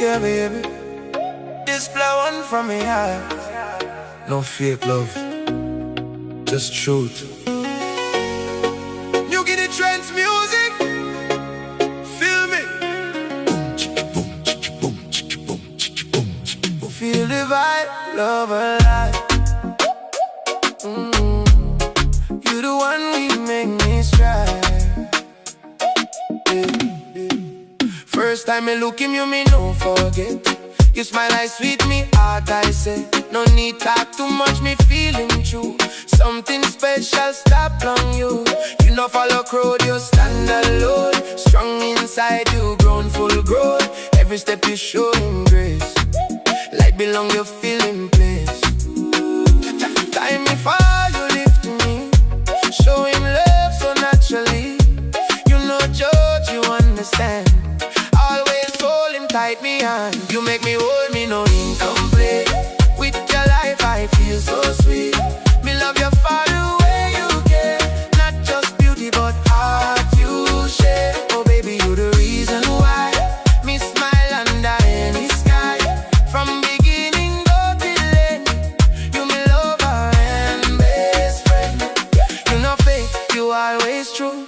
Yeah, baby. This blow one from me heart. No fake love, just truth. Niugini trance music. Feel me. Feel the vibe, love alive. You the one we make me strive. First time I look him, you me no forget. You smile like sweet, me heart I say. No need talk too much, me feeling true. Something special stop on you. You no follow crowd, you stand alone. Strong inside you, grown full growth. Every step you show him grace. Like belong, you feel in place. Time me fall, you lift me. Show him love so naturally. You know judge, you understand. Always hold him tight, me hand. You make me hold me, no incomplete. With your life I feel so sweet. Me love you far away you care. Not just beauty but heart you share. Oh baby, you the reason why me smile under any sky. From beginning go till end, you me lover and best friend. You no fake, you always true.